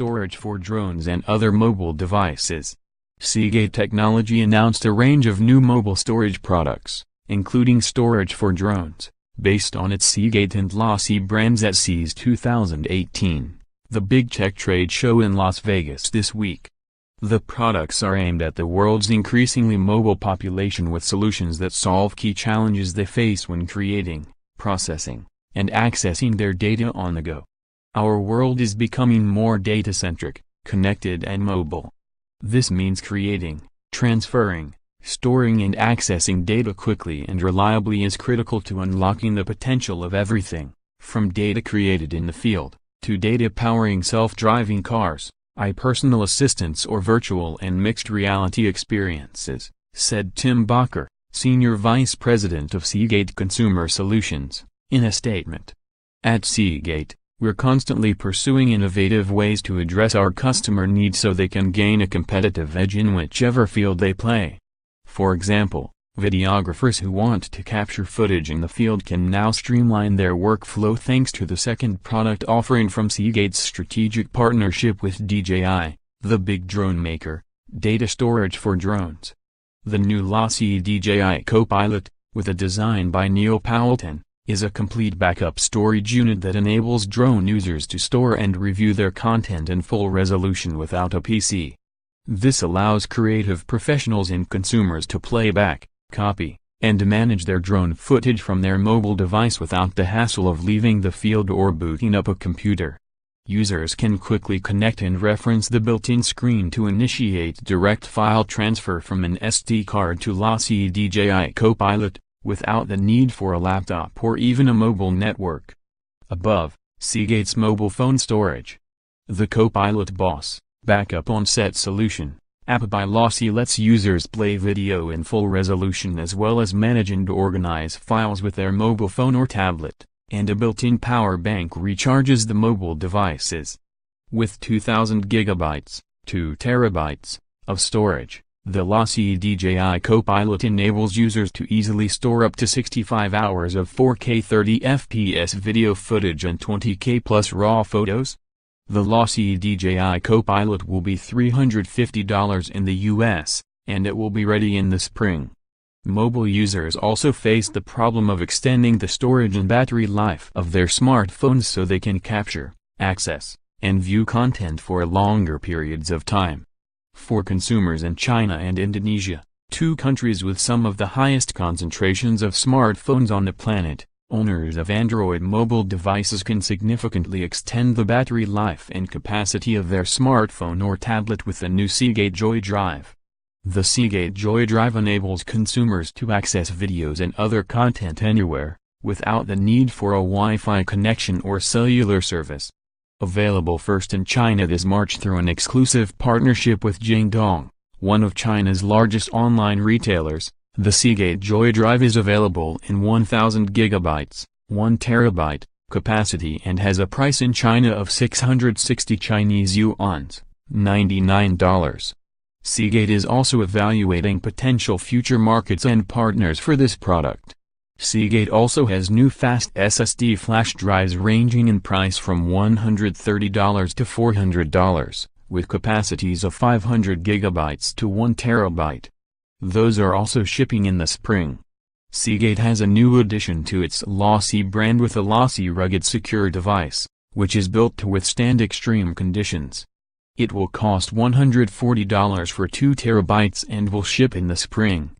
storage for drones and other mobile devices. Seagate Technology announced a range of new mobile storage products, including storage for drones, based on its Seagate and LaCie brands at CES 2018, the big tech trade show in Las Vegas this week. The products are aimed at the world's increasingly mobile population with solutions that solve key challenges they face when creating, processing, and accessing their data on the go. Our world is becoming more data-centric, connected and mobile. This means creating, transferring, storing and accessing data quickly and reliably is critical to unlocking the potential of everything, from data created in the field, to data powering self-driving cars, personal assistants or virtual and mixed reality experiences, said Tim Bucher, Senior Vice President of Seagate Consumer Solutions, in a statement. At Seagate, we're constantly pursuing innovative ways to address our customer needs so they can gain a competitive edge in whichever field they play. For example, videographers who want to capture footage in the field can now streamline their workflow thanks to the second product offering from Seagate's strategic partnership with DJI, the big drone maker, data storage for drones. The new LaCie DJI Copilot, with a design by Neil Powelton, is a complete backup storage unit that enables drone users to store and review their content in full resolution without a PC. This allows creative professionals and consumers to play back, copy, and manage their drone footage from their mobile device without the hassle of leaving the field or booting up a computer. Users can quickly connect and reference the built-in screen to initiate direct file transfer from an SD card to LaCie DJI Copilot, without the need for a laptop or even a mobile network. Above, Seagate's mobile phone storage. The Copilot Boss, backup on-set solution, app by LaCie lets users play video in full resolution as well as manage and organize files with their mobile phone or tablet, and a built-in power bank recharges the mobile devices. With 2,000 gigabytes, 2 terabytes, of storage, the LaCie DJI Copilot enables users to easily store up to 65 hours of 4K 30 FPS video footage and 20K plus RAW photos. The LaCie DJI Copilot will be $350 in the US, and it will be ready in the spring. Mobile users also face the problem of extending the storage and battery life of their smartphones so they can capture, access, and view content for longer periods of time. For consumers in China and Indonesia, two countries with some of the highest concentrations of smartphones on the planet, owners of Android mobile devices can significantly extend the battery life and capacity of their smartphone or tablet with the new Seagate Joy Drive. The Seagate Joy Drive enables consumers to access videos and other content anywhere, without the need for a Wi-Fi connection or cellular service. Available first in China this March through an exclusive partnership with Jingdong, one of China's largest online retailers, the Seagate Joy Drive is available in 1,000 gigabytes, 1 terabyte, capacity and has a price in China of 660 Chinese yuans, $99. Seagate is also evaluating potential future markets and partners for this product. Seagate also has new fast SSD flash drives ranging in price from $130 to $400, with capacities of 500 gigabytes to 1 terabyte. Those are also shipping in the spring. Seagate has a new addition to its LaCie brand with a LaCie Rugged Secure device, which is built to withstand extreme conditions. It will cost $140 for 2 terabytes and will ship in the spring.